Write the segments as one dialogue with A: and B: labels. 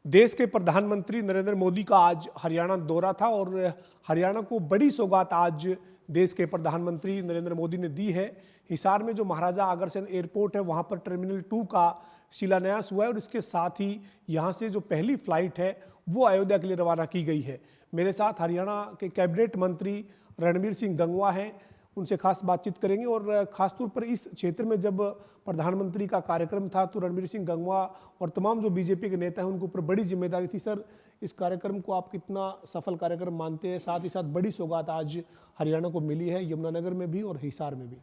A: देश के प्रधानमंत्री नरेंद्र मोदी का आज हरियाणा दौरा था और हरियाणा को बड़ी सौगात आज देश के प्रधानमंत्री नरेंद्र मोदी ने दी है। हिसार में जो महाराजा अग्रसेन एयरपोर्ट है वहां पर टर्मिनल 2 का शिलान्यास हुआ है और इसके साथ ही यहां से जो पहली फ्लाइट है वो अयोध्या के लिए रवाना की गई है। मेरे साथ हरियाणा के कैबिनेट मंत्री रणबीर सिंह गंगवा हैं, उनसे खास बातचीत करेंगे और खासतौर पर इस क्षेत्र में जब प्रधानमंत्री का कार्यक्रम था तो रणबीर सिंह गंगवा और तमाम जो बीजेपी के नेता हैं उनके ऊपर बड़ी जिम्मेदारी थी। सर, इस कार्यक्रम को आप कितना सफल कार्यक्रम मानते हैं? साथ ही साथ बड़ी सौगात आज हरियाणा को मिली है, यमुनानगर में भी और हिसार में भी।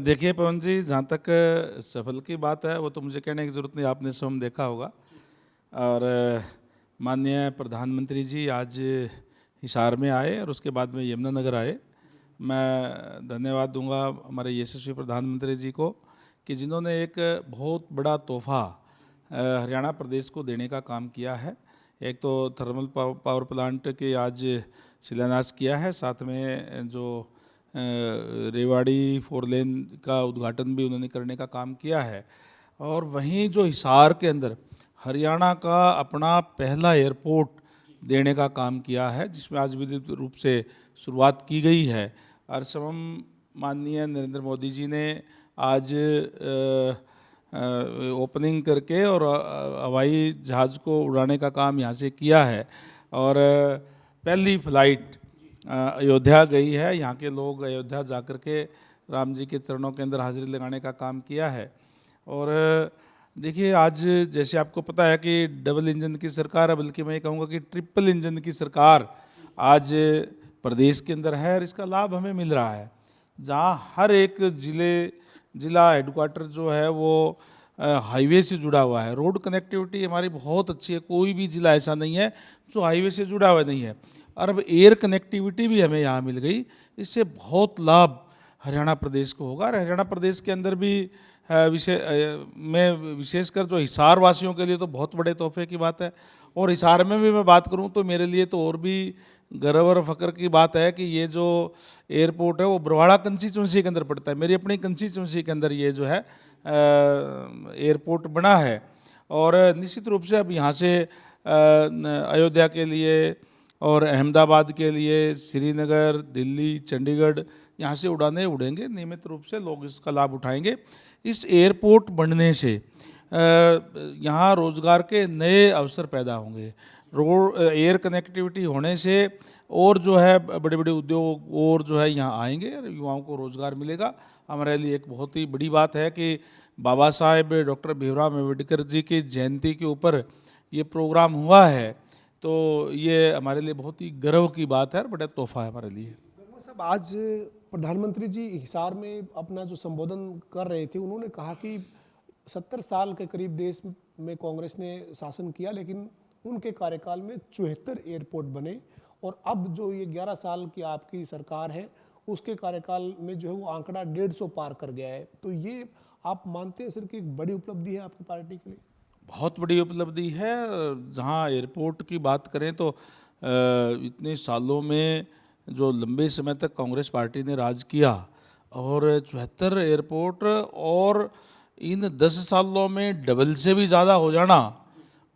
B: देखिए पवन जी, जहाँ तक सफल की बात है वो तो मुझे कहने की ज़रूरत नहीं, आपने स्वयं देखा होगा। और माननीय प्रधानमंत्री जी आज हिसार में आए और उसके बाद में यमुनानगर आए। मैं धन्यवाद दूंगा हमारे यशस्वी प्रधानमंत्री जी को कि जिन्होंने एक बहुत बड़ा तोहफा हरियाणा प्रदेश को देने का काम किया है। एक तो थर्मल पावर प्लांट के आज शिलान्यास किया है, साथ में जो रेवाड़ी 4 लेन का उद्घाटन भी उन्होंने करने का काम किया है। और वहीं जो हिसार के अंदर हरियाणा का अपना पहला एयरपोर्ट देने का काम किया है, जिसमें आज विधिवत रूप से शुरुआत की गई है। और समम माननीय नरेंद्र मोदी जी ने आज ओपनिंग करके और हवाई जहाज़ को उड़ाने का काम यहाँ से किया है। और पहली फ्लाइट अयोध्या गई है। यहाँ के लोग अयोध्या जाकर के राम जी के चरणों के अंदर हाजिरी लगाने का काम किया है। और देखिए आज जैसे आपको पता है कि डबल इंजन की सरकार है, बल्कि मैं ये कहूँगा कि ट्रिपल इंजन की सरकार आज प्रदेश के अंदर है और इसका लाभ हमें मिल रहा है। जहाँ हर एक जिला हेडक्वार्टर जो है वो हाईवे से जुड़ा हुआ है। रोड कनेक्टिविटी हमारी बहुत अच्छी है, कोई भी जिला ऐसा नहीं है जो हाईवे से जुड़ा हुआ नहीं है। और अब एयर कनेक्टिविटी भी हमें यहाँ मिल गई, इससे बहुत लाभ हरियाणा प्रदेश को होगा। और हरियाणा प्रदेश के अंदर भी विशेषकर जो हिसार वासियों के लिए तो बहुत बड़े तोहफे की बात है। और हिसार में भी मैं बात करूं तो मेरे लिए तो और भी गर्व और फख्र की बात है कि ये जो एयरपोर्ट है वो बरवाड़ा कंस्टिट्यूंसी के अंदर पड़ता है। मेरी अपनी कंस्टिट्यूंसी के अंदर ये जो है एयरपोर्ट बना है। और निश्चित रूप से अब यहाँ से अयोध्या के लिए और अहमदाबाद के लिए, श्रीनगर, दिल्ली, चंडीगढ़, यहाँ से उड़ाने उड़ेंगे। नियमित रूप से लोग इसका लाभ उठाएंगे। इस एयरपोर्ट बनने से यहाँ रोज़गार के नए अवसर पैदा होंगे। रोड एयर कनेक्टिविटी होने से और जो है बड़े बड़े उद्योग और जो है यहाँ आएंगे और युवाओं को रोज़गार मिलेगा। हमारे लिए एक बहुत ही बड़ी बात है कि बाबा साहेब डॉक्टर भीमराव अम्बेडकर जी की जयंती के ऊपर ये प्रोग्राम हुआ है, तो ये हमारे लिए बहुत ही गर्व की बात है और बड़ा तोहफा है हमारे लिए।
A: साहब, आज प्रधानमंत्री जी हिसार में अपना जो संबोधन कर रहे थे, उन्होंने कहा कि 70 साल के करीब देश में कांग्रेस ने शासन किया, लेकिन उनके कार्यकाल में 74 एयरपोर्ट बने और अब जो ये 11 साल की आपकी सरकार है उसके कार्यकाल में जो है वो आंकड़ा 150 पार कर गया है। तो ये आप मानते हैं सर कि एक बड़ी उपलब्धि है आपकी पार्टी के लिए?
B: बहुत बड़ी उपलब्धि है। जहाँ एयरपोर्ट की बात करें तो इतने सालों में जो लंबे समय तक कांग्रेस पार्टी ने राज किया और 74 एयरपोर्ट और इन 10 सालों में डबल से भी ज़्यादा हो जाना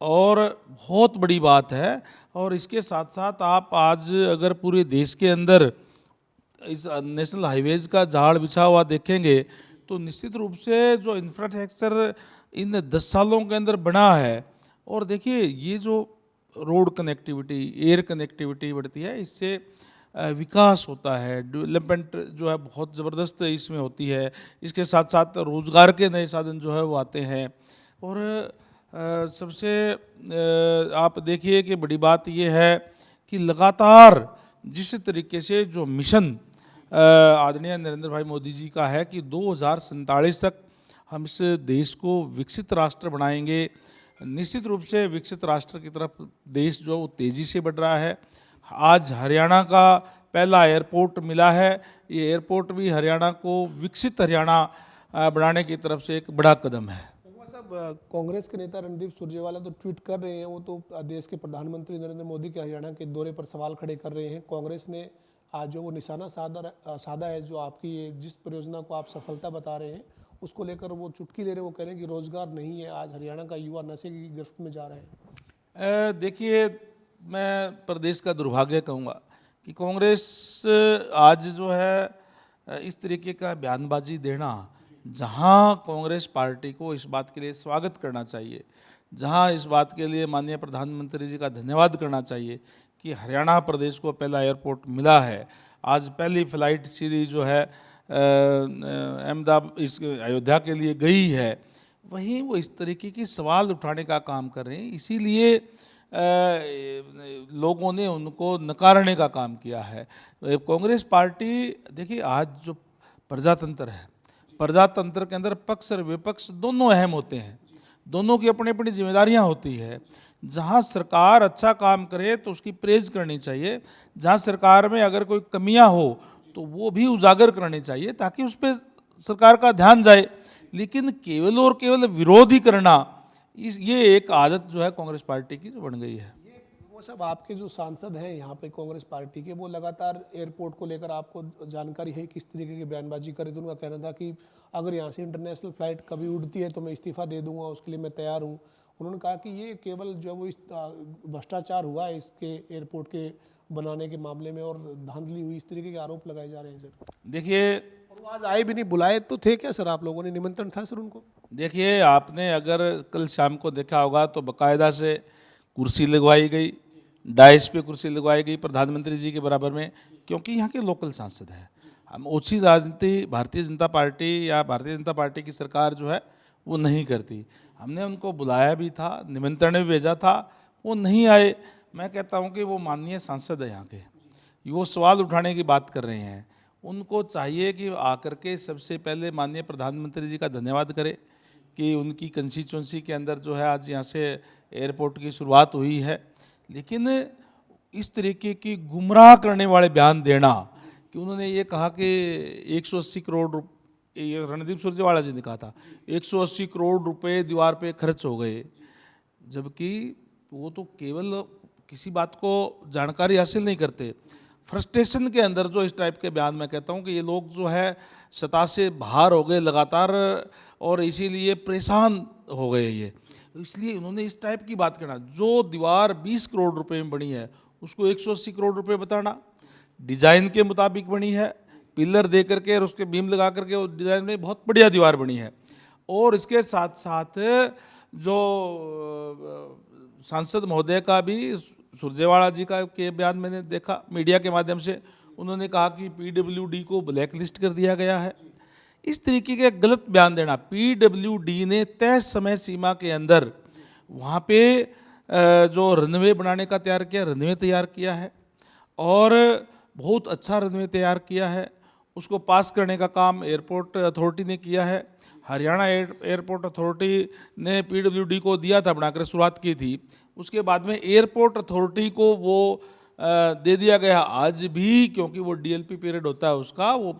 B: और बहुत बड़ी बात है। और इसके साथ साथ आप आज अगर पूरे देश के अंदर इस नेशनल हाईवेज का झाड़ बिछा हुआ देखेंगे तो निश्चित रूप से जो इंफ्रास्ट्रक्चर इन 10 सालों के अंदर बना है, और देखिए ये जो रोड कनेक्टिविटी, एयर कनेक्टिविटी बढ़ती है, इससे विकास होता है, डेवलपमेंट जो है बहुत ज़बरदस्त इसमें होती है। इसके साथ साथ रोज़गार के नए साधन जो है वो आते हैं। और सबसे आप देखिए कि बड़ी बात ये है कि लगातार जिस तरीके से जो मिशन आदरणीय नरेंद्र भाई मोदी जी का है कि 2047 तक हम इस देश को विकसित राष्ट्र बनाएंगे। निश्चित रूप से विकसित राष्ट्र की तरफ देश जो वो तेज़ी से बढ़ रहा है। आज हरियाणा का पहला एयरपोर्ट मिला है। ये एयरपोर्ट भी हरियाणा को विकसित हरियाणा बनाने की तरफ से एक बड़ा कदम है।
A: साहब, कांग्रेस के नेता रणदीप सुरजेवाला तो ट्वीट कर रहे हैं, वो तो देश के प्रधानमंत्री नरेंद्र मोदी के हरियाणा के दौरे पर सवाल खड़े कर रहे हैं। कांग्रेस ने आज जो वो निशाना साधा है, जो आपकी ये जिस परियोजना को आप सफलता बता रहे हैं उसको लेकर वो चुटकी ले रहे हैं। वो कह रहे हैं कि रोजगार नहीं है, आज हरियाणा का युवा नशे की गिरफ्त में जा रहे हैं।
B: देखिए, मैं प्रदेश का दुर्भाग्य कहूँगा कि कांग्रेस आज जो है इस तरीके का बयानबाजी देना, जहाँ कांग्रेस पार्टी को इस बात के लिए स्वागत करना चाहिए, जहाँ इस बात के लिए माननीय प्रधानमंत्री जी का धन्यवाद करना चाहिए कि हरियाणा प्रदेश को पहला एयरपोर्ट मिला है। आज पहली फ्लाइट सीधी जो है अहमदाबाद इस अयोध्या के लिए गई है, वहीं वो इस तरीके की सवाल उठाने का काम कर रहे हैं। इसीलिए लोगों ने उनको नकारने का काम किया है। कांग्रेस पार्टी, देखिए आज जो प्रजातंत्र है, प्रजातंत्र के अंदर पक्ष और विपक्ष दोनों अहम होते हैं, दोनों की अपनी अपनी जिम्मेदारियां होती है। जहां सरकार अच्छा काम करे तो उसकी प्रेज करनी चाहिए, जहां सरकार में अगर कोई कमियां हो तो वो भी उजागर करनी चाहिए ताकि उस पर सरकार का ध्यान जाए। लेकिन केवल और केवल विरोध ही करना, ये एक आदत जो है कांग्रेस पार्टी की जो बन गई है।
A: वो सब आपके जो सांसद हैं यहाँ पे कांग्रेस पार्टी के, वो लगातार एयरपोर्ट को लेकर आपको जानकारी है किस तरीके की बयानबाजी करे। तो उनका कहना था कि अगर यहाँ से इंटरनेशनल फ्लाइट कभी उड़ती है तो मैं इस्तीफा दे दूंगा, उसके लिए मैं तैयार हूँ। उन्होंने कहा कि ये केवल जो वो भ्रष्टाचार हुआ है इसके एयरपोर्ट के बनाने के मामले में और धांधली हुई, इस तरीके के आरोप लगाए जा रहे हैं सर।
B: देखिए,
A: और वो आज आए भी नहीं, बुलाए तो थे क्या सर आप लोगों ने, निमंत्रण था सर उनको?
B: देखिए, आपने अगर कल शाम को देखा होगा तो बाकायदा से कुर्सी लगवाई गई, डाइस पे कुर्सी लगवाई गई प्रधानमंत्री जी के बराबर में, क्योंकि यहाँ के लोकल सांसद हैं। हम ओछी राजनीति भारतीय जनता पार्टी या भारतीय जनता पार्टी की सरकार जो है वो नहीं करती। हमने उनको बुलाया भी था, निमंत्रण भी भेजा था, वो नहीं आए। मैं कहता हूँ कि वो माननीय सांसद है यहाँ के, वो सवाल उठाने की बात कर रहे हैं, उनको चाहिए कि आकर के सबसे पहले माननीय प्रधानमंत्री जी का धन्यवाद करें कि उनकी कंस्टिट्यूंसी के अंदर जो है आज यहाँ से एयरपोर्ट की शुरुआत हुई है। लेकिन इस तरीके की गुमराह करने वाले बयान देना कि उन्होंने ये कहा कि 180 करोड़ रुपये, ये रणदीप सुरजेवाला जी ने कहा था 180 करोड़ रुपए दीवार पे खर्च हो गए, जबकि वो तो केवल किसी बात को जानकारी हासिल नहीं करते, फ्रस्ट्रेशन के अंदर जो इस टाइप के बयान, मैं कहता हूँ कि ये लोग जो है सत्ता से बाहर हो गए लगातार और इसीलिए परेशान हो गए ये, इसलिए उन्होंने इस टाइप की बात करना। जो दीवार 20 करोड़ रुपए में बनी है उसको 180 करोड़ रुपए बताना, डिजाइन के मुताबिक बनी है, पिलर दे करके और उसके बीम लगा करके वो डिजाइन में बहुत बढ़िया दीवार बनी है। और इसके साथ साथ जो सांसद महोदय का भी, सुरजेवाला जी का के बयान मैंने देखा मीडिया के माध्यम से, उन्होंने कहा कि पीडब्ल्यूडी को ब्लैक लिस्ट कर दिया गया है। इस तरीके के गलत बयान देना, पीडब्ल्यूडी ने तय समय सीमा के अंदर वहाँ पे जो रनवे बनाने का तैयार किया, रनवे तैयार किया है और बहुत अच्छा रनवे तैयार किया है, उसको पास करने का काम एयरपोर्ट अथॉरिटी ने किया है। हरियाणा एयरपोर्ट अथॉरिटी ने पीडब्ल्यूडी को दिया था, बनाकर शुरुआत की थी, उसके बाद में एयरपोर्ट अथॉरिटी को वो दे दिया गया आज भी, क्योंकि वो डीएलपी पीरियड होता है उसका, वो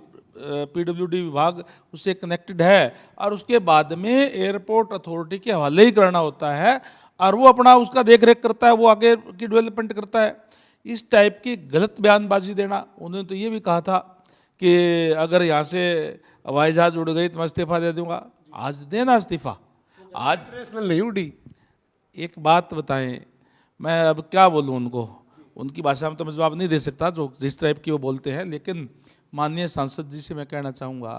B: पीडब्ल्यूडी विभाग उससे कनेक्टेड है और उसके बाद में एयरपोर्ट अथॉरिटी के हवाले ही करना होता है और वो अपना उसका देख रेख करता है, वो आगे की डेवलपमेंट करता है। इस टाइप की गलत बयानबाजी देना, उन्होंने तो ये भी कहा था कि अगर यहाँ से हवाई जहाज उड़ गई तो मैं इस्तीफा दे दूंगा। आज देना इस्तीफा, आज
A: इंटरनेशनल नहीं उड़ी।
B: एक बात बताएं, मैं अब क्या बोलूं उनको, उनकी भाषा में तो मैं जवाब नहीं दे सकता जो जिस टाइप की वो बोलते हैं, लेकिन माननीय सांसद जी से मैं कहना चाहूँगा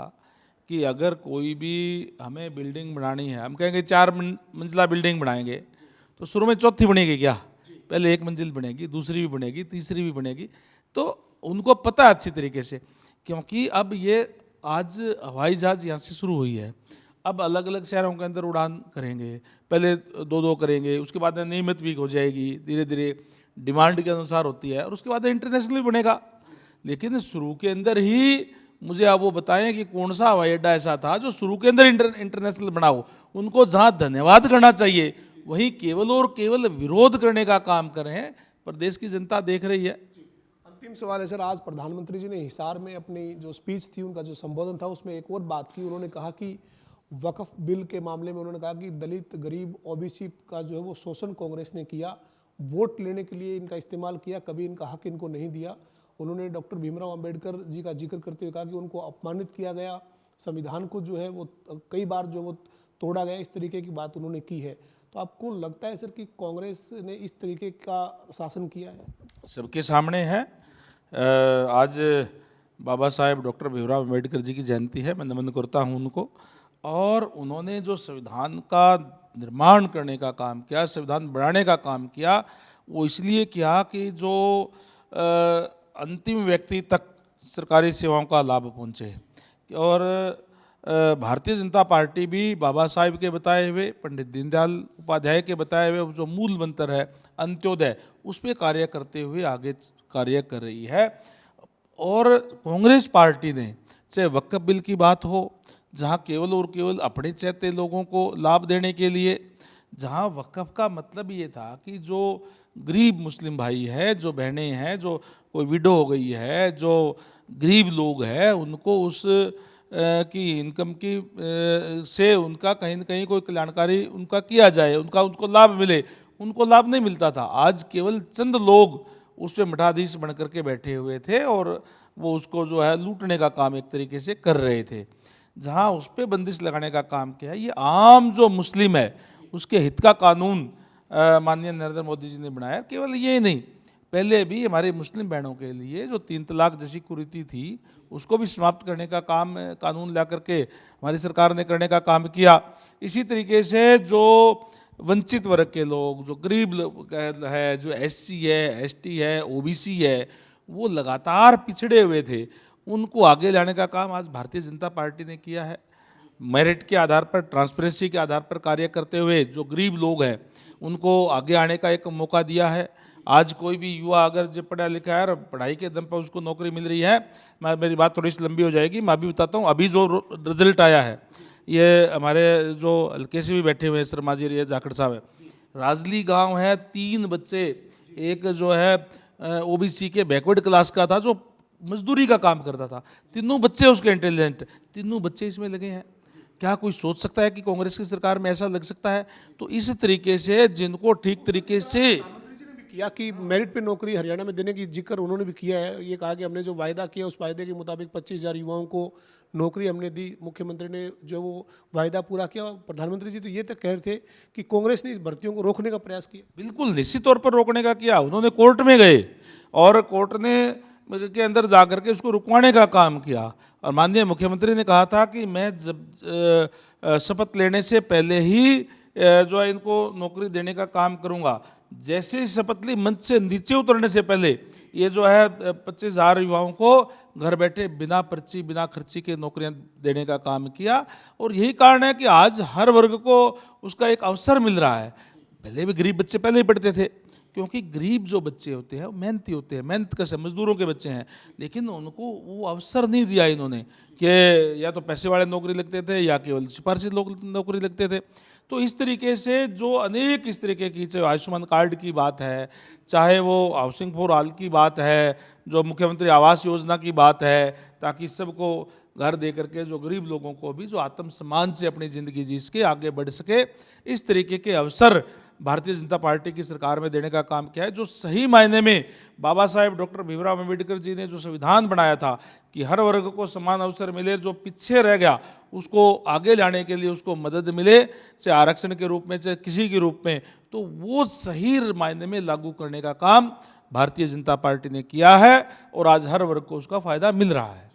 B: कि अगर कोई भी हमें बिल्डिंग बनानी है, हम कहेंगे 4 मंजिला बिल्डिंग बनाएंगे तो शुरू में चौथी बनेगी क्या, पहले 1 मंजिल बनेगी, दूसरी भी बनेगी, तीसरी भी बनेगी, तो उनको पता है अच्छी तरीके से, क्योंकि अब ये आज हवाई जहाज यहाँ से शुरू हुई है, अब अलग अलग शहरों के अंदर उड़ान करेंगे, पहले 2-2 करेंगे, उसके बाद नियमित भी हो जाएगी, धीरे धीरे डिमांड के अनुसार होती है और उसके बाद इंटरनेशनल भी बनेगा। लेकिन शुरू के अंदर ही मुझे आप वो बताएं कि कौन सा हवाई अड्डा ऐसा था जो शुरू के अंदर इंटरनेशनल बना हो। उनको जहाँ धन्यवाद करना चाहिए वहीं केवल और केवल विरोध करने का काम कर रहे हैं। प्रदेश की जनता देख रही है।
A: अंतिम सवाल है सर, आज प्रधानमंत्री जी ने हिसार में अपनी जो स्पीच थी, उनका जो संबोधन था, उसमें एक और बात की। उन्होंने कहा कि वक्फ बिल के मामले में उन्होंने कहा कि दलित, गरीब, ओबीसी का जो है वो शोषण कांग्रेस ने किया, वोट लेने के लिए इनका इस्तेमाल किया, कभी इनका हक इनको नहीं दिया। उन्होंने डॉक्टर भीमराव अंबेडकर जी का जिक्र करते हुए कहा कि उनको अपमानित किया गया, संविधान को जो है वो कई बार जो वो तोड़ा गया, इस तरीके की बात उन्होंने की है। तो आपको लगता है सर कि कांग्रेस ने इस तरीके का शासन किया है?
B: सबके सामने है। आज बाबा साहेब डॉक्टर भीमराव अम्बेडकर जी की जयंती है, मैं नमन करता हूँ उनको। और उन्होंने जो संविधान का निर्माण करने का काम किया, संविधान बनाने का काम किया, वो इसलिए किया कि जो अंतिम व्यक्ति तक सरकारी सेवाओं का लाभ पहुँचे। और भारतीय जनता पार्टी भी बाबा साहेब के बताए हुए, पंडित दीनदयाल उपाध्याय के बताए हुए जो मूल मंत्र है अंत्योदय, उस पर कार्य करते हुए आगे कार्य कर रही है। और कांग्रेस पार्टी ने, चाहे वक्फ बिल की बात हो, जहां केवल और केवल अपने चाहते लोगों को लाभ देने के लिए, जहां वक्फ का मतलब ये था कि जो गरीब मुस्लिम भाई है, जो बहनें हैं, जो कोई विडो हो गई है, जो गरीब लोग हैं, उनको उस की इनकम की से उनका कहीं न कहीं कोई कल्याणकारी उनका किया जाए, उनको लाभ मिले, उनको लाभ नहीं मिलता था। आज केवल चंद लोग उस पर मठाधीश बन करके बैठे हुए थे और वो उसको जो है लूटने का काम एक तरीके से कर रहे थे। जहाँ उस पर बंदिश लगाने का काम किया है, ये आम जो मुस्लिम है उसके हित का कानून माननीय नरेंद्र मोदी जी ने बनाया। केवल ये ही नहीं, पहले भी हमारे मुस्लिम बहनों के लिए जो 3 तलाक जैसी कुरीति थी उसको भी समाप्त करने का काम कानून ला करके हमारी सरकार ने करने का काम किया। इसी तरीके से जो वंचित वर्ग के लोग, जो गरीब है, जो SC है, ST है, OBC है, वो लगातार पिछड़े हुए थे, उनको आगे लाने का काम आज भारतीय जनता पार्टी ने किया है। मेरिट के आधार पर, ट्रांसपेरेंसी के आधार पर कार्य करते हुए जो गरीब लोग हैं उनको आगे आने का एक मौका दिया है। आज कोई भी युवा अगर जो पढ़ा लिखा है और पढ़ाई के दम पर उसको नौकरी मिल रही है, मेरी बात थोड़ी सी लंबी हो जाएगी, मैं अभी बताता हूँ। अभी जो रिजल्ट आया है, ये हमारे जो हल्के से भी बैठे हुए हैं शर्मा जी, ये जाखड़ साहब है, राजली गांव है, 3 बच्चे, एक जो है OBC के बैकवर्ड क्लास का था जो मजदूरी का काम करता था, तीनों बच्चे उसके इंटेलिजेंट, तीनों बच्चे इसमें लगे हैं। क्या कोई सोच सकता है कि कांग्रेस की सरकार में ऐसा लग सकता है? तो इस तरीके से जिनको ठीक तरीके से
A: किया कि मेरिट पे नौकरी हरियाणा में देने की जिक्र उन्होंने भी किया है। ये कहा कि हमने जो वायदा किया उस वायदे के मुताबिक 25,000 युवाओं को नौकरी हमने दी। मुख्यमंत्री ने जो वो वायदा पूरा किया। प्रधानमंत्री जी तो ये तक कह रहे थे कि कांग्रेस ने इस भर्तियों को रोकने का प्रयास किया।
B: बिल्कुल निश्चित तौर पर रोकने का किया। उन्होंने कोर्ट में गए और कोर्ट ने के अंदर जा करके उसको रुकवाने का काम किया। और माननीय मुख्यमंत्री ने कहा था कि मैं जब शपथ लेने से पहले ही जो है इनको नौकरी देने का काम करूंगा। जैसे ही शपथ ली, मंच से नीचे उतरने से पहले ये जो है 25,000 युवाओं को घर बैठे बिना पर्ची, बिना खर्ची के नौकरियां देने का काम किया। और यही कारण है कि आज हर वर्ग को उसका एक अवसर मिल रहा है। पहले भी गरीब बच्चे पहले ही पढ़ते थे, क्योंकि गरीब जो बच्चे होते हैं वो मेहनती होते हैं, मेहनत कश मजदूरों के बच्चे हैं, लेकिन उनको वो अवसर नहीं दिया इन्होंने कि या तो पैसे वाले नौकरी लगते थे या केवल सिफारशी लोग नौकरी लगते थे। तो इस तरीके से जो अनेक इस तरीके की, चाहे आयुष्मान कार्ड की बात है, चाहे वो हाउसिंग फॉर ऑल की बात है, जो मुख्यमंत्री आवास योजना की बात है, ताकि सबको घर दे करके जो गरीब लोगों को भी जो आत्मसम्मान से अपनी ज़िंदगी जी सके, आगे बढ़ सके, इस तरीके के अवसर भारतीय जनता पार्टी की सरकार में देने का काम किया है। जो सही मायने में बाबा साहेब डॉक्टर भीमराव अम्बेडकर जी ने जो संविधान बनाया था कि हर वर्ग को समान अवसर मिले, जो पीछे रह गया उसको आगे लाने के लिए उसको मदद मिले, चाहे आरक्षण के रूप में, चाहे किसी के रूप में, तो वो सही मायने में लागू करने का काम भारतीय जनता पार्टी ने किया है और आज हर वर्ग को उसका फायदा मिल रहा है।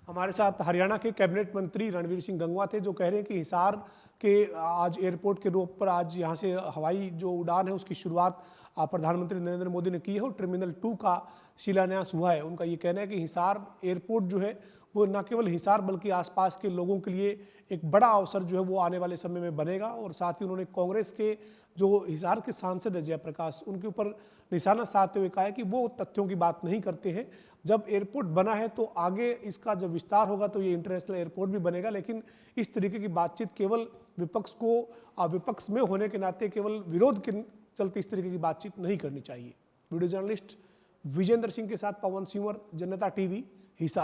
A: हमारे साथ हरियाणा के कैबिनेट मंत्री रणवीर सिंह गंगवा थे, जो कह रहे हैं कि हिसार के आज एयरपोर्ट के रूप पर आज यहाँ से हवाई जो उड़ान है उसकी शुरुआत प्रधानमंत्री नरेंद्र मोदी ने की है और टर्मिनल 2 का शिलान्यास हुआ है। उनका ये कहना है कि हिसार एयरपोर्ट जो है वो न केवल हिसार बल्कि आसपास के लोगों के लिए एक बड़ा अवसर जो है वो आने वाले समय में बनेगा। और साथ ही उन्होंने कांग्रेस के जो हिसार के सांसद है जयप्रकाश, उनके ऊपर निशाना साधते हुए कहा है कि वो तथ्यों की बात नहीं करते हैं। जब एयरपोर्ट बना है तो आगे इसका जब विस्तार होगा तो ये इंटरनेशनल एयरपोर्ट भी बनेगा, लेकिन इस तरीके की बातचीत केवल विपक्ष में होने के नाते केवल विरोध के चलते इस तरीके की बातचीत नहीं करनी चाहिए। वीडियो जर्नलिस्ट विजेंद्र सिंह के साथ पवन सिंवर, जनता TV, हिसार।